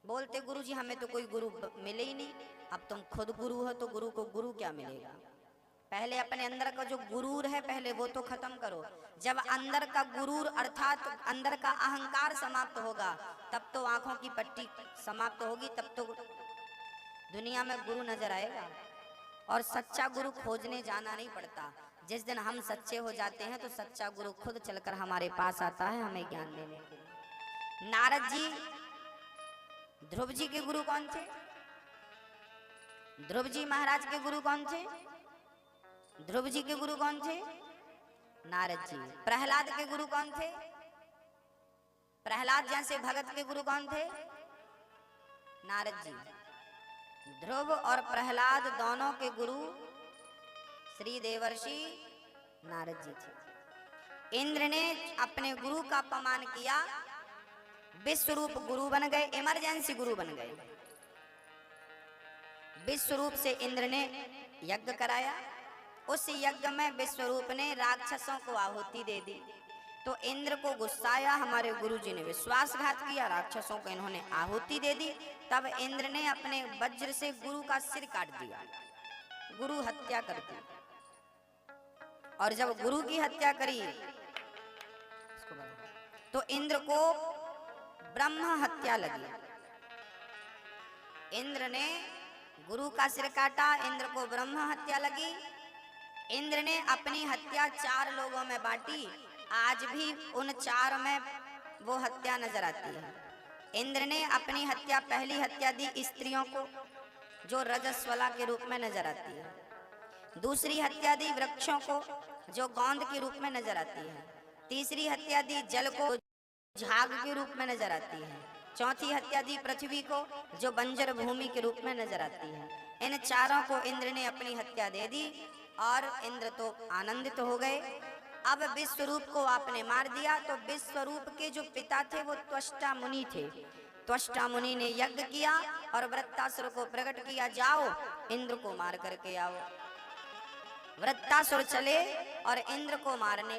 बोलते गुरु जी हमें तो कोई गुरु मिले ही नहीं, अब तुम खुद गुरु हो तो गुरु को गुरु क्या मिलेगा। पहले अपने अंदर का जो गुरूर है पहले वो तो खत्म करो। जब अंदर का गुरूर अर्थात अंदर का अहंकार समाप्त होगा तब तो आंखों की पट्टी समाप्त होगी, तब तो दुनिया में गुरु नजर आएगा। और सच्चा गुरु खोजने जाना नहीं पड़ता। जिस दिन हम सच्चे हो जाते हैं तो सच्चा गुरु खुद चलकर हमारे पास आता है हमें ज्ञान देने के लिए। नारद जी ध्रुव जी के गुरु कौन थे? ध्रुव जी महाराज के गुरु कौन थे? ध्रुव जी के गुरु कौन थे? नारद जी। प्रहलाद के गुरु कौन थे? प्रहलाद जैसे भगत के गुरु कौन थे? नारद जी। ध्रुव और प्रहलाद दोनों के गुरु श्री देवर्षि नारद जी थे। इंद्र ने अपने गुरु का अपमान किया, विश्वरूप गुरु बन गए, इमरजेंसी गुरु बन गए। विश्वरूप से इंद्र ने यज्ञ कराया, उस यज्ञ में विश्वरूप ने राक्षसों को आहुति दे दी। तो इंद्र को गुस्सा आया, हमारे गुरुजी ने विश्वासघात किया, राक्षसों को इन्होंने आहुति दे दी। तब इंद्र ने अपने वज्र से गुरु का सिर काट दिया, गुरु हत्या कर दी। और जब गुरु की हत्या करी तो इंद्र को ब्रह्म हत्या लगी। इंद्र ने गुरु का सिर काटा, इंद्र को ब्रह्म हत्या लगी। इंद्र ने अपनी हत्या 4 लोगों में बांटी, आज भी उन 4 में वो हत्या नजर आती है। इंद्र ने अपनी हत्या, पहली हत्या दी स्त्रियों को जो रजस्वला के रूप में नजर आती है। दूसरी हत्या दी वृक्षों को जो गोंद के रूप में नजर आती है। तीसरी हत्या दी जल को झाग के रूप में नजर आती है। चौथी हत्या दी पृथ्वी को जो बंजर भूमि के रूप में नजर आती है। इन 4 को इंद्र ने अपनी हत्या दे दी और इंद्र तो आनंदित हो गए। अब विश्वरूप को आपने मार दिया तो विश्वरूप के जो पिता थे वो त्वष्टा मुनि थे। त्वष्टा मुनि ने यज्ञ किया और वृत्तासुर को प्रकट किया, जाओ इंद्र को मार करके आओ। वृत्तासुर चले और इंद्र को मारने,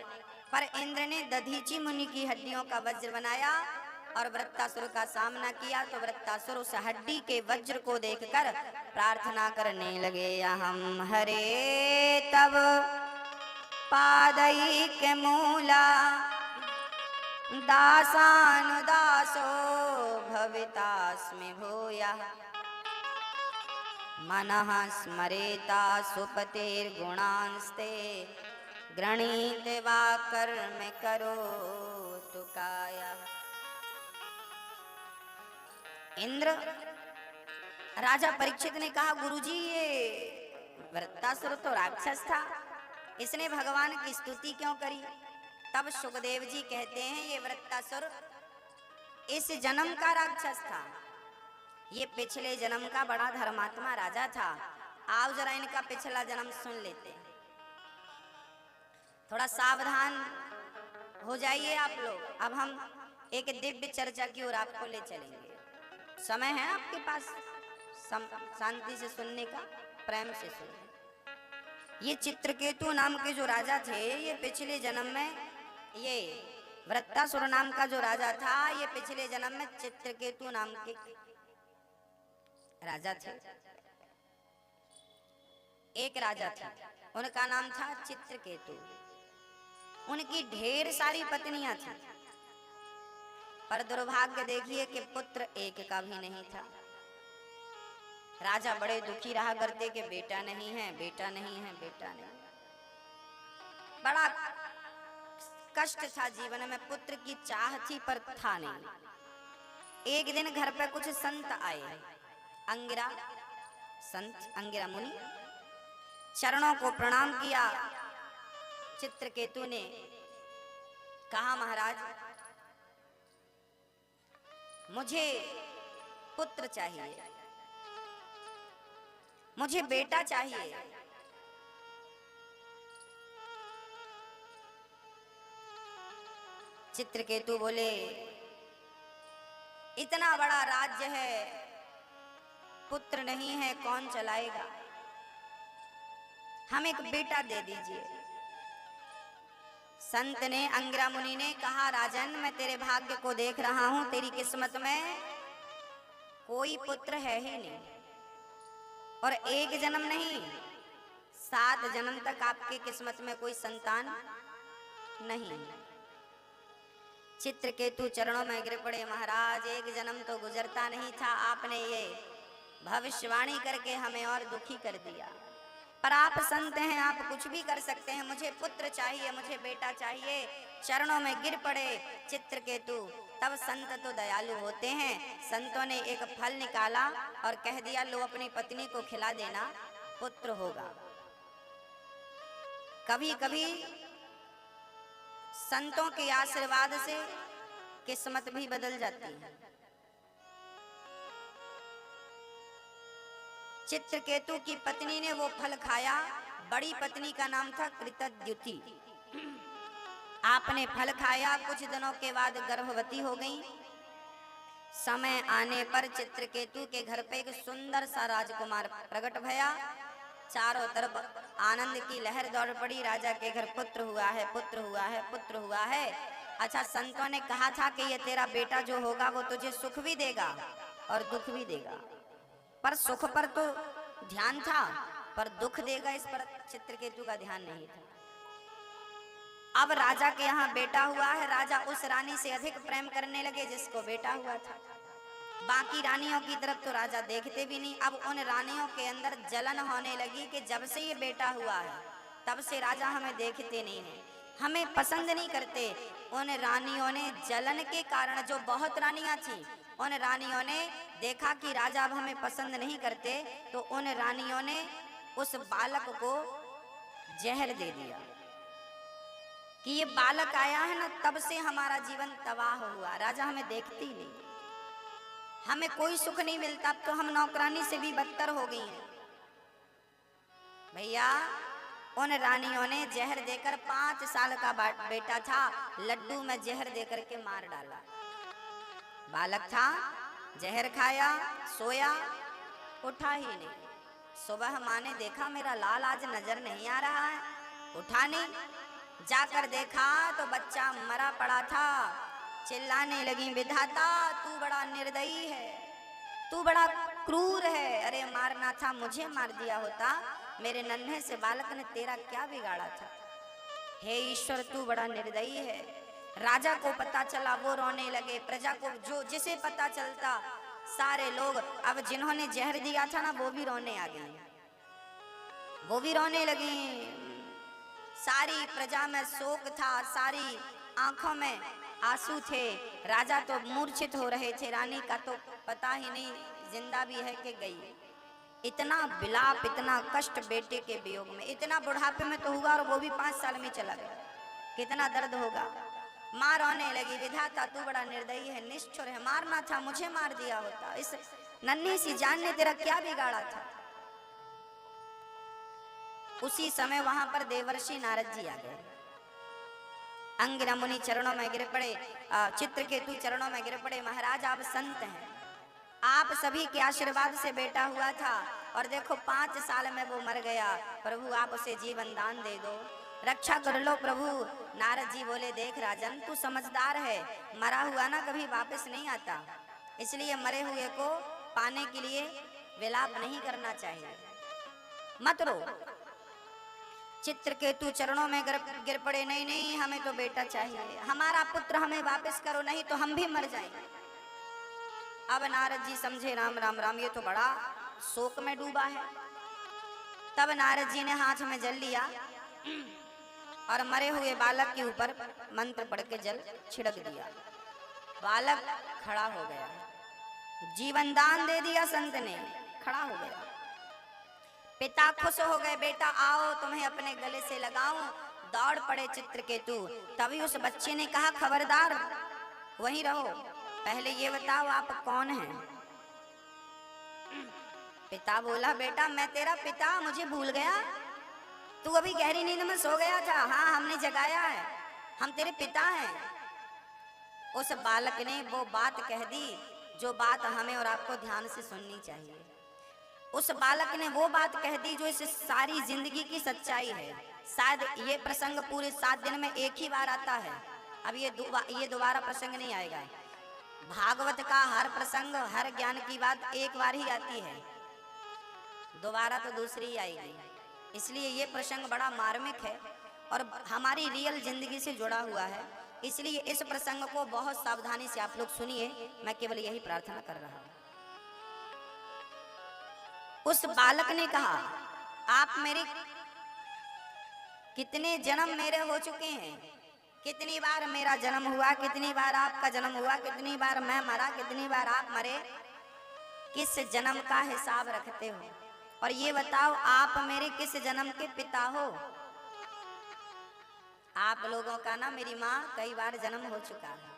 पर इंद्र ने दधीची मुनि की हड्डियों का वज्र बनाया और वृत्तासुर का सामना किया। तो वृत्तासुर उस हड्डी के वज्र को देखकर प्रार्थना करने लगे, हम हरे तब पादैक मूला दासानुदासो भवितास्मि भूयः मनः स्मरेता सुपतेर्गुणांस्ते गृणीते वा कर्म करोतु कायः। इंद्र राजा परीक्षित ने कहा, गुरुजी ये वृत्तासुर तो राक्षस था, इसने भगवान की स्तुति क्यों करी? तब सुखदेव जी कहते हैं, ये वृत्तासुर इस जन्म का राक्षस था, ये पिछले जन्म का बड़ा धर्मात्मा राजा था। आओ जरा इनका पिछला जन्म सुन लेते हैं। थोड़ा सावधान हो जाइए आप लोग। अब हम एक दिव्य चर्चा की ओर आपको ले चलेंगे। समय है आपके पास शांति से सुनने का, प्रेम से सुनिए। ये चित्रकेतु नाम के जो राजा थे, ये पिछले जन्म में, ये वृत्तासुर नाम का जो राजा था, ये पिछले जन्म में चित्रकेतु नाम के राजा थे। एक राजा था, उनका नाम था चित्रकेतु। उनकी ढेर सारी पत्नियां थी, पर दुर्भाग्य देखिए कि पुत्र एक का भी नहीं था। राजा बड़े दुखी रहा करते कि बेटा नहीं है, बेटा नहीं है, बेटा नहीं। बड़ा कष्ट था जीवन में, पुत्र की चाह थी पर था नहीं। एक दिन घर पर कुछ संत आए, अंगिरा संत, अंगिरा मुनि। चरणों को प्रणाम किया। चित्रकेतु ने कहा, महाराज मुझे पुत्र चाहिए, मुझे बेटा चाहिए। चित्रकेतु बोले, इतना बड़ा राज्य है, पुत्र नहीं है, कौन चलाएगा? हम एक बेटा दे दीजिए। संत ने, अंगिरा मुनि ने कहा, राजन मैं तेरे भाग्य को देख रहा हूं, तेरी किस्मत में कोई पुत्र है ही नहीं, और एक जन्म नहीं, 7 जन्म तक आपकी किस्मत में कोई संतान नहीं। चित्रकेतु चरणों में गिर पड़े, महाराज एक जन्म तो गुजरता नहीं था, आपने ये भविष्यवाणी करके हमें और दुखी कर दिया। पर आप संत हैं, आप कुछ भी कर सकते हैं, मुझे पुत्र चाहिए, मुझे बेटा चाहिए। चरणों में गिर पड़े चित्रकेतु। तब संत तो दयालु होते हैं, संतों ने एक फल निकाला और कह दिया लो अपनी पत्नी को खिला देना, पुत्र होगा। कभी कभी संतों के आशीर्वाद से किस्मत भी बदल जाती है। चित्रकेतु की पत्नी ने वो फल खाया, बड़ी पत्नी का नाम था कृतद्युति। आपने फल खाया, कुछ दिनों के बाद गर्भवती हो गई। समय आने पर चित्रकेतु के घर पे एक सुंदर सा राजकुमार प्रकट भया। चारों तरफ आनंद की लहर दौड़ पड़ी, राजा के घर पुत्र हुआ है, पुत्र हुआ है, पुत्र हुआ है। अच्छा, संतों ने कहा था कि ये तेरा बेटा जो होगा वो तुझे सुख भी देगा और दुख भी देगा, पर सुख पर तो ध्यान था, पर दुख देगा इस पर चित्रकेतु का ध्यान नहीं था। अब राजा के यहाँ बेटा हुआ है, राजा उस रानी से अधिक प्रेम करने लगे जिसको बेटा हुआ था। बाकी रानियों की तरफ तो राजा देखते भी नहीं। अब उन रानियों के अंदर जलन होने लगी कि जब से ये बेटा हुआ है तब से राजा हमें देखते नहीं है, हमें पसंद नहीं करते। उन रानियों ने जलन के कारण, जो बहुत रानियां थी, उन रानियों ने देखा कि राजा अब हमें पसंद नहीं करते, तो उन रानियों ने उस बालक को जहर दे दिया कि ये बालक आया है ना, तब से हमारा जीवन तबाह हुआ। राजा हमें देखती नहीं, हमें कोई सुख नहीं मिलता, अब तो हम नौकरानी से भी बदतर हो गई हैं। भैया, उन रानियों ने जहर देकर, 5 साल का बेटा था, लड्डू में जहर देकर के मार डाला। बालक था, जहर खाया, सोया, उठा ही नहीं। सुबह माँ ने देखा मेरा लाल आज नजर नहीं आ रहा है, उठा नहीं। जाकर देखा तो बच्चा मरा पड़ा था। चिल्लाने लगी, विधाता तू बड़ा निर्दयी है, तू बड़ा क्रूर है। अरे मारना था मुझे मार दिया होता, मेरे नन्हे से बालक ने तेरा क्या बिगाड़ा था। हे ईश्वर, तू बड़ा निर्दयी है। राजा को पता चला, वो रोने लगे। प्रजा को जो जिसे पता चलता, सारे लोग, अब जिन्होंने जहर दिया था ना वो भी रोने आ गए, वो भी रोने लगी। सारी प्रजा में शोक था, सारी आंखों में आंसू थे। राजा तो मूर्छित हो रहे थे, रानी का तो पता ही नहीं जिंदा भी है कि गई। इतना विलाप, इतना कष्ट बेटे के वियोग में, इतना बुढ़ापे में तो हुआ और वो भी 5 साल में चला गया, कितना दर्द होगा। माँ रोने लगी, विधाता तू बड़ा निर्दयी है, निष्ठुर है, मारना था मुझे मार दिया होता, इस नन्ही सी जान ने तेरा क्या बिगाड़ा था। उसी समय वहां पर देवर्षि नारद जी आ गए। अंगिरा मुनि चरणों में गिर पड़े, चित्रकेतु चरणों में गिर पड़े। महाराज आप संत हैं, आप सभी के आशीर्वाद से बेटा हुआ था और देखो 5 साल में वो मर गया। प्रभु आप उसे जीवन दान दे दो, रक्षा कर लो प्रभु। नारद जी बोले, देख राजन, तू समझदार है, मरा हुआ ना कभी वापस नहीं आता, इसलिए मरे हुए को पाने के लिए विलाप नहीं करना चाहिए, मत रो। चित्रकेतु चरणों में गिर पड़े, नहीं नहीं हमें तो बेटा चाहिए, हमारा पुत्र हमें वापस करो, नहीं तो हम भी मर जाएंगे। अब नारद जी समझे, राम राम राम, ये तो बड़ा शोक में डूबा है। तब नारद जी ने हाथ में जल लिया और मरे हुए बालक के ऊपर मंत्र पढ़ के जल छिड़क दिया। बालक खड़ा हो गया, जीवन दान दे दिया संत ने, खड़ा हो गया। पिता खुश हो गए, बेटा आओ तुम्हें अपने गले से लगाऊं। दौड़ पड़े चित्रकेतु। तभी उस बच्चे ने कहा, खबरदार वहीं रहो, पहले ये बताओ आप कौन हैं। पिता बोला, बेटा मैं तेरा पिता, मुझे भूल गया, तू अभी गहरी नींद में सो गया था, हाँ हमने जगाया है, हम तेरे पिता हैं। उस बालक ने वो बात कह दी जो बात हमें और आपको ध्यान से सुननी चाहिए। उस बालक ने वो बात कह दी जो इस सारी जिंदगी की सच्चाई है। शायद ये प्रसंग पूरे 7 दिन में एक ही बार आता है, अब ये दोबारा प्रसंग नहीं आएगा। भागवत का हर प्रसंग, हर ज्ञान की बात एक बार ही आती है, दोबारा तो दूसरी आएगी। इसलिए ये प्रसंग बड़ा मार्मिक है और हमारी रियल जिंदगी से जुड़ा हुआ है। इसलिए इस प्रसंग को बहुत सावधानी से आप लोग सुनिए, मैं केवल यही प्रार्थना कर रहा हूं। उस बालक ने कहा, आप मेरे कितने जन्म मेरे हो चुके हैं, कितनी बार मेरा जन्म हुआ, कितनी बार आपका जन्म हुआ, कितनी बार मैं मरा, कितनी बार आप मरे, किस जन्म का हिसाब रखते हो? और ये बताओ, आप मेरे किस जन्म के पिता हो? आप लोगों का ना मेरी माँ कई बार जन्म हो चुका है,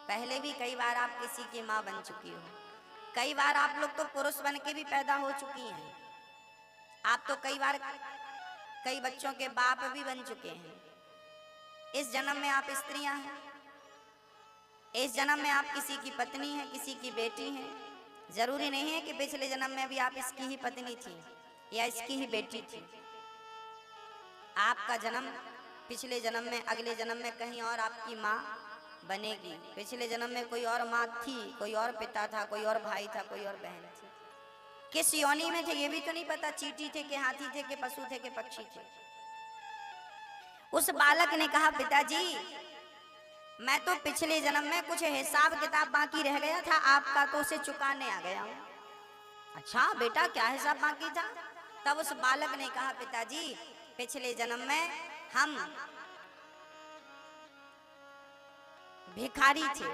पहले भी कई बार आप किसी की माँ बन चुकी हो। कई बार आप लोग तो पुरुष बन के भी पैदा हो चुकी हैं। आप तो कई बार कई बच्चों के बाप भी बन चुके हैं। इस जन्म में आप स्त्रियां हैं, इस जन्म में आप किसी की पत्नी हैं, किसी की बेटी हैं। जरूरी नहीं है कि पिछले जन्म में भी आप इसकी ही पत्नी थी या इसकी ही बेटी थी। आपका जन्म पिछले जन्म में, अगले जन्म में कहीं और आपकी माँ बनेगी। पिछले जन्म में कोई और माँ थी, कोई और पिता था, कोई और भाई था, कोई और बहन थी। किस योनि में थे ये भी तो नहीं पता, चींटी थे कि हाथी थे कि पशु थे कि पक्षी थे। उस बालक ने कहा, पिताजी मैं तो पिछले जन्म में कुछ हिसाब किताब बाकी रह गया था, आपका तो उसे चुकाने आ गया हूं। अच्छा बेटा, क्या हिसाब बाकी था? तब उस बालक ने कहा, पिताजी पिछले जन्म में हम भिखारी थे,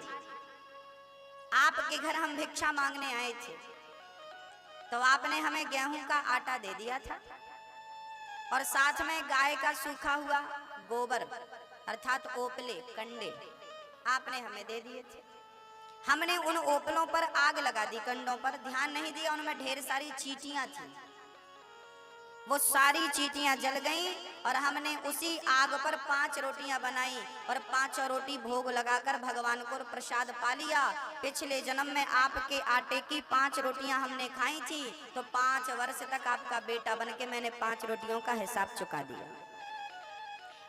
आपके घर हम भिक्षा मांगने आए थे, तो आपने हमें गेहूं का आटा दे दिया था और साथ में गाय का सूखा हुआ गोबर अर्थात ओपले, कंडे आपने हमें दे दिए थे। हमने उन ओपलों पर आग लगा दी, कंडों पर ध्यान नहीं दिया, उनमें ढेर सारी चींटियां थी। वो सारी चींटियां जल गईं और हमने उसी आग पर 5 रोटियां बनाई और 5 रोटी भोग लगाकर भगवान को प्रसाद पा लिया। पिछले जन्म में आपके आटे की 5 रोटियां हमने खाई थी, तो 5 वर्ष तक आपका बेटा बनके मैंने 5 रोटियों का हिसाब चुका दिया।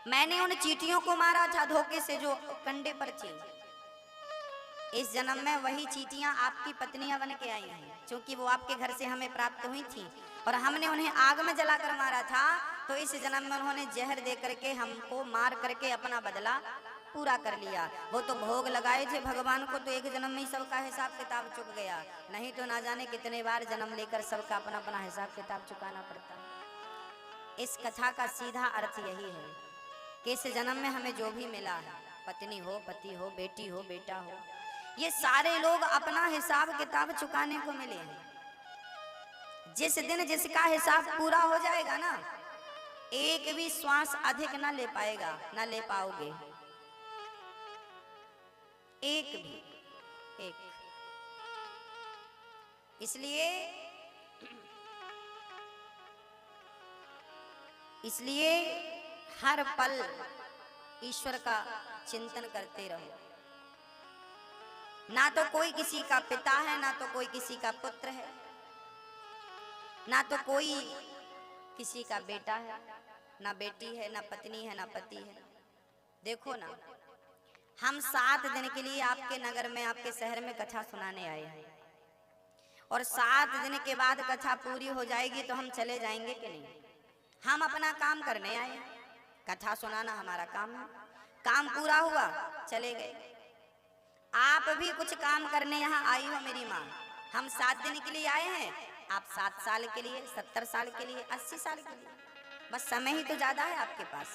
मैंने उन चींटियों को मारा था धोखे से जो कंडे पर थी। इस जन्म में वही चींटियां आपकी पत्नियां बन के आई हैं, क्योंकि वो आपके घर से हमें प्राप्त हुई थी और हमने उन्हें आग में जलाकर मारा था। तो इस जन्म में उन्होंने जहर दे करके हमको मार करके अपना बदला पूरा कर लिया। वो तो भोग लगाए थे भगवान को, तो एक जन्म में ही सबका हिसाब किताब चुक गया, नहीं तो ना जाने कितने बार जन्म लेकर सबका अपना अपना हिसाब किताब चुकाना पड़ता है। इस कथा का सीधा अर्थ यही है कि इस जन्म में हमें जो भी मिला है, पत्नी हो, पति हो, बेटी हो, बेटा हो, ये सारे लोग अपना हिसाब किताब चुकाने को मिले हैं। जिस दिन जिसका हिसाब पूरा हो जाएगा ना, एक भी श्वास अधिक ना ले पाएगा, ना ले पाओगे, एक भी, एक। इसलिए हर पल ईश्वर का चिंतन करते रहो। ना तो कोई किसी का पिता है, ना तो कोई किसी का पुत्र है, ना तो कोई किसी का बेटा है, ना बेटी है, ना पत्नी है, ना पति है। देखो ना, हम 7 दिन के लिए आपके नगर में, आपके शहर में कथा सुनाने आए हैं और 7 दिन के बाद कथा पूरी हो जाएगी तो हम चले जाएंगे कि नहीं? हम अपना काम करने आए हैं, कथा सुनाना हमारा काम है। काम पूरा हुआ, चले गए। आप भी कुछ काम करने यहाँ आई हो मेरी माँ। हम 7 दिन के लिए आए हैं, आप 7 साल के लिए, 70 साल के लिए, 80 साल के लिए। बस समय ही तो ज्यादा है आपके पास,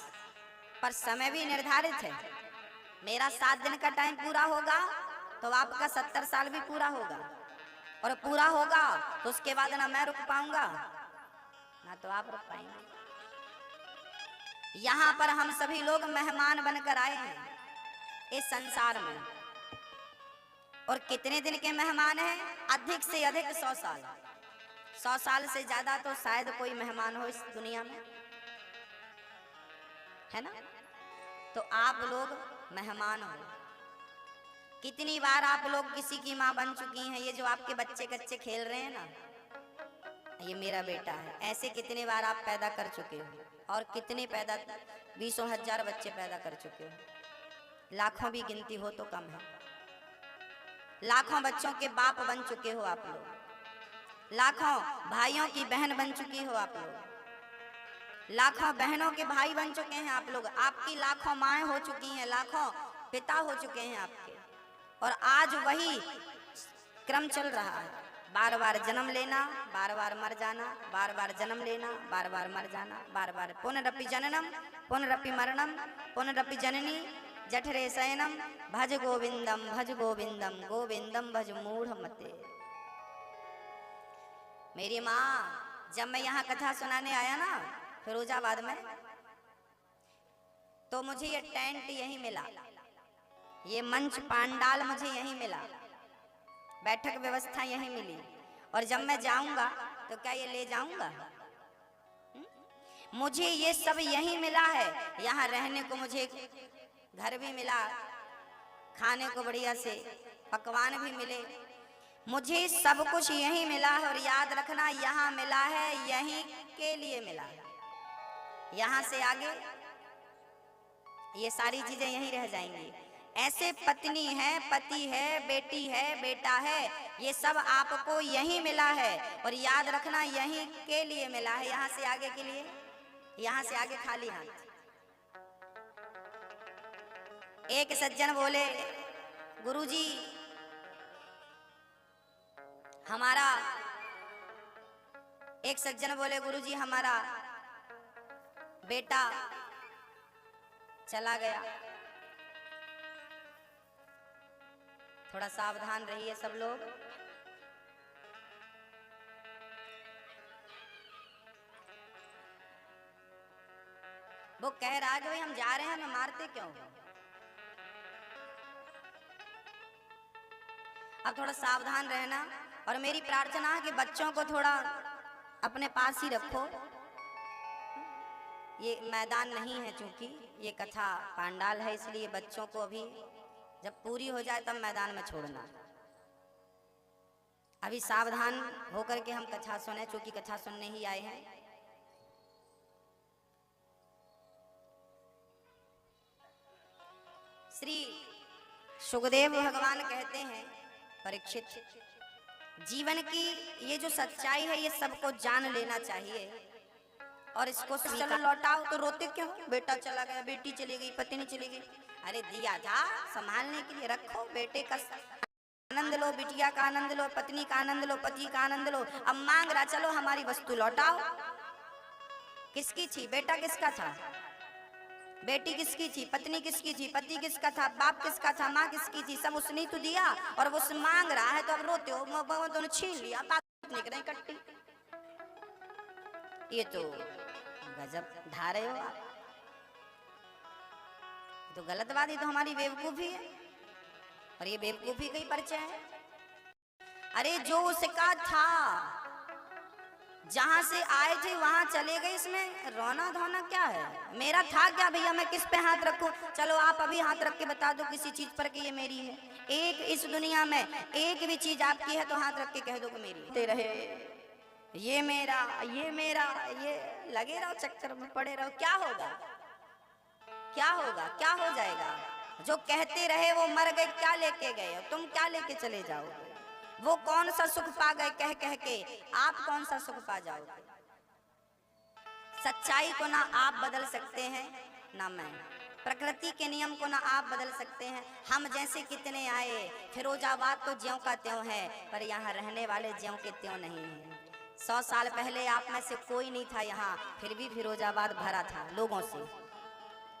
पर समय भी निर्धारित है। मेरा 7 दिन का टाइम पूरा होगा तो आपका 70 साल भी पूरा होगा, और पूरा होगा तो उसके बाद ना मैं रुक पाऊंगा ना तो आप रुक पाएंगे। यहाँ पर हम सभी लोग मेहमान बनकर आए हैं इस संसार में, और कितने दिन के मेहमान हैं? अधिक से अधिक 100 साल। 100 साल से ज्यादा तो शायद कोई मेहमान हो इस दुनिया में, है ना? तो आप लोग मेहमान हो। कितनी बार आप लोग किसी की माँ बन चुकी हैं। ये जो आपके बच्चे कच्चे खेल रहे हैं ना, ये मेरा बेटा है, ऐसे कितने बार आप पैदा कर चुके हो, और कितने पैदा 20,000 बच्चे पैदा कर चुके हो। लाखों भी गिनती हो तो कम है। लाखों बच्चों के बाप बन चुके हो आप लोग, लाखों भाइयों की बहन बन चुकी हो आप लोग, लाखों बहनों के भाई बन चुके हैं आप लोग, आपकी लाखों माएँ हो चुकी हैं, लाखों पिता हो चुके हैं आपके। और आज वही क्रम चल रहा है, बार बार जन्म लेना, बार बार मर जाना, बार बार जन्म लेना, बार बार मर जाना, बार बार पुनरपि जननम पुनरपि मरणम पुनरपि जननी जठरे शयनम भज गोविंदम गोविंदम भज मूढ़ मते। मेरी माँ जब मैं यहाँ कथा सुनाने आया ना फिरोजाबाद में, तो मुझे ये टेंट यहीं मिला, ये मंच पांडाल मुझे यहीं मिला, बैठक व्यवस्था यहीं मिली। और जब मैं जाऊंगा तो क्या ये ले जाऊंगा? मुझे ये सब यहीं मिला है। यहाँ रहने को मुझे घर भी मिला, खाने को बढ़िया से पकवान भी मिले, मुझे सब कुछ यहीं मिला है। और याद रखना, यहाँ मिला है यहीं के लिए मिला है, यहाँ से आगे ये सारी चीजें यहीं रह जाएंगी। ऐसे पत्नी है, पति है, बेटी है, बेटा है, ये सब आपको यहीं मिला है। और याद रखना यहीं के लिए मिला है, यहाँ से आगे के लिए, यहाँ से आगे खाली हाथ। एक सज्जन बोले, गुरुजी हमारा, एक सज्जन बोले, गुरुजी हमारा बेटा चला गया, थोड़ा सावधान रहिए सब लोग। वो कह रहा है कि भाई हम जा रहे हैं, हमें मारते क्यों? अब थोड़ा सावधान रहना। और मेरी प्रार्थना है कि बच्चों को थोड़ा अपने पास ही रखो। ये मैदान नहीं है, चूंकि ये कथा पांडाल है, इसलिए बच्चों को अभी जब पूरी हो जाए तब मैदान में छोड़ना। अभी सावधान होकर के हम कथा सुने, चूंकि कथा सुनने ही आए हैं। श्री सुखदेव भगवान कहते हैं, परीक्षित, जीवन की ये जो सच्चाई है ये सबको जान लेना चाहिए। और इसको चलो लौटाओ तो रोते क्यों? बेटा चला गया, बेटी चली गई, पत्नी चली गई। अरे दिया था संभालने के लिए, रखो, बेटे का आनंद लो, बिटिया का आनंद लो, पत्नी का आनंद लो, पति का आनंद लो। अब मांग रहा, चलो हमारी वस्तु लौटाओ। किसकी थी? बेटा किसका था? बेटी किसकी थी? पत्नी किसकी थी? पति किसका था? बाप किसका था? माँ किसकी थी? सब उसने तो दिया। और वो मांग रहा है तो अब रोते हो, दोनों छीन लिया, बात कट्टी। ये तो गजब ढा रहे हो आप, तो गलत बात, ये तो हमारी बेवकूफी है। और ये बेवकूफी का ही परिचय है। अरे जो उसका था, जहां से आए थे वहां चले गए, इसमें रोना धोना क्या है? मेरा था क्या भैया, मैं किस पे हाथ रखूं? चलो आप अभी हाथ रख के बता दो किसी चीज पर कि ये मेरी है। एक इस दुनिया में एक भी चीज आपकी है तो हाथ रख के कह दो कि मेरी रहे। ये मेरा, ये मेरा, ये लगे रहो चक्कर में पड़े रहो। क्या होगा? क्या होगा? क्या हो जाएगा? जो कहते रहे वो मर गए, क्या लेके गए? तुम क्या लेके चले जाओगे? वो कौन सा सुख पा गए कह कह के, आप कौन सा सुख पा जाओगे? सच्चाई को ना आप बदल सकते हैं ना मैं, प्रकृति के नियम को ना आप बदल सकते हैं। हम जैसे कितने आए, फिरोजाबाद तो ज्यों का त्यों है, पर यहाँ रहने वाले ज्यों के त्यों नहीं है। 100 साल पहले आप में से कोई नहीं था यहाँ, फिर भी फिरोजाबाद भरा था लोगों से।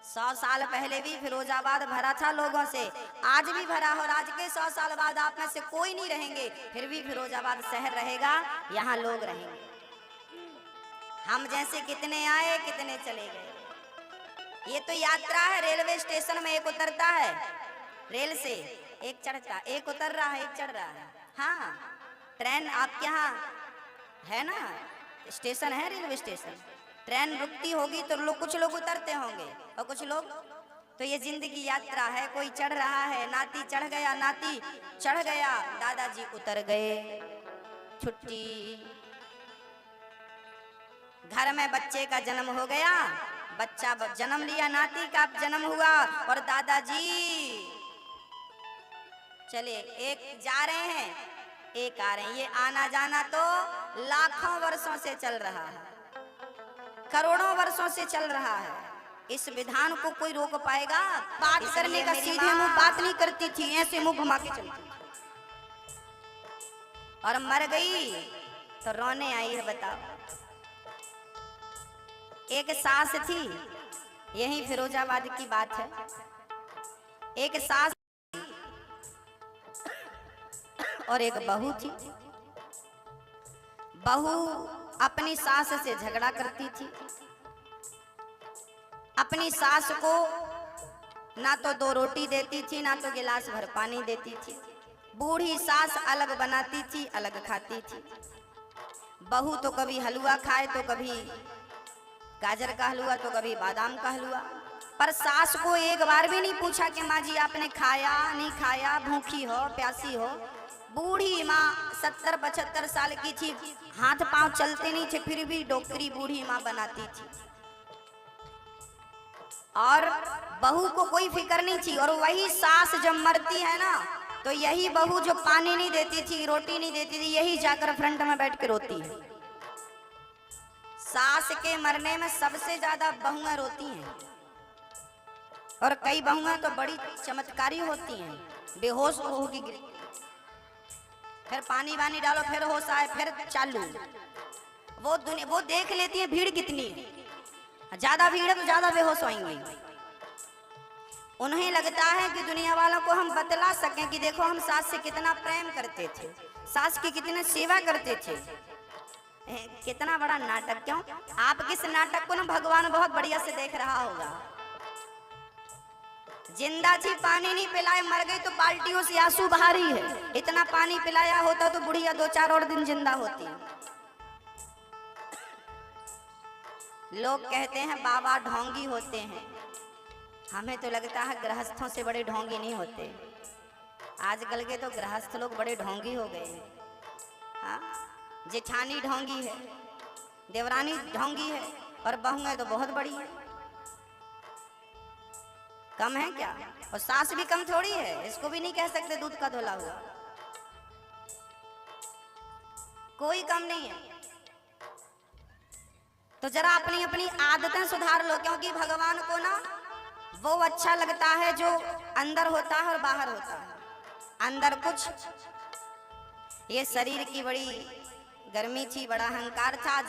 100 साल पहले भी फिरोजाबाद भरा था लोगों से, आज भी भरा। और आज के 100 साल बाद आप में से कोई नहीं रहेंगे, फिर भी फिरोजाबाद शहर रहेगा, यहाँ लोग रहेंगे। हम जैसे कितने आए कितने चले गए। ये तो यात्रा है। रेलवे स्टेशन में एक उतरता है रेल से, एक चढ़ता, एक उतर रहा है, एक चढ़ रहा है। हाँ, ट्रेन आपके यहाँ है ना, स्टेशन है, रेलवे स्टेशन। ट्रेन रुकती होगी तो लोग, कुछ लोग उतरते होंगे और कुछ लोग, तो ये जिंदगी यात्रा है। कोई चढ़ रहा है, नाती चढ़ गया, नाती चढ़ गया, दादाजी उतर गए, छुट्टी। घर में बच्चे का जन्म हो गया, बच्चा जन्म लिया, नाती का जन्म हुआ और दादाजी चले, एक जा रहे हैं एक आ रहे हैं। ये आना जाना तो लाखों वर्षों से चल रहा है, करोड़ों वर्षों से चल रहा है। इस विधान को कोई रोक पाएगा? बात करने का सीधे मुंह बात नहीं करती थी, ऐसे मुंह घुमा के चलती थी। और मर गई तो रोने आई है। बताओ, एक सास थी, यही फिरोजाबाद की बात है। एक सास और एक बहू थी। बहू अपनी सास से झगड़ा करती थी। अपनी सास को ना तो 2 रोटी देती थी, ना तो गिलास भर पानी देती थी। बूढ़ी सास अलग बनाती थी, अलग खाती थी। बहू तो कभी हलवा खाए, तो कभी गाजर का हलवा, तो कभी बादाम का हलवा। पर सास को एक बार भी नहीं पूछा कि माँ जी आपने खाया नहीं खाया, भूखी हो प्यासी हो। बूढ़ी माँ 70-75 साल की थी, हाथ पांव चलते नहीं थे, फिर भी डोकरी बूढ़ी माँ बनाती थी। और बहू को कोई फिक्र नहीं थी। और वही सास जब मरती है ना, तो यही बहू जो पानी नहीं देती थी, रोटी नहीं देती थी, यही जाकर फ्रंट में बैठ के रोती है। सास के मरने में सबसे ज्यादा बहुएं रोती हैं। और कई बहुएं तो बड़ी चमत्कारी होती हैं, बेहोश होगी गिरी, फिर पानी वानी डालो, फिर होश आए, फिर चालू। वो देख लेती है भीड़ कितनी है, ज्यादा भीड़ है तो ज्यादा बेहोश होंगी। उन्हें लगता है कि दुनिया वालों को हम बतला सकें कि देखो हम सास से कितना प्रेम करते थे, सास की कितनी सेवा करते थे। कितना बड़ा नाटक! क्यों? आप किस नाटक को ना भगवान बहुत बढ़िया से देख रहा होगा। जिंदा थी, पानी नहीं पिलाए, मर गई तो बाल्टियों से आंसू बहा रही है। इतना पानी पिलाया होता तो बुढ़िया 2-4 और दिन जिंदा होती। लोग कहते हैं बाबा ढोंगी होते हैं, हमें तो लगता है गृहस्थों से बड़े ढोंगी नहीं होते। आजकल के तो गृहस्थ लोग बड़े ढोंगी हो गए हैं। हाँ, जेठानी ढोंगी है, देवरानी ढोंगी है, और बहुएं तो बहुत बड़ी है। कम है क्या? और सास भी कम थोड़ी है, इसको भी नहीं कह सकते दूध का धोला हुआ। कोई कम नहीं है। तो जरा अपनी अपनी आदतें सुधार लो, क्योंकि भगवान को ना वो अच्छा लगता है जो अंदर होता है और बाहर होता है। अंदर कुछ, ये शरीर की बड़ी गर्मी थी, बड़ा अहंकार था।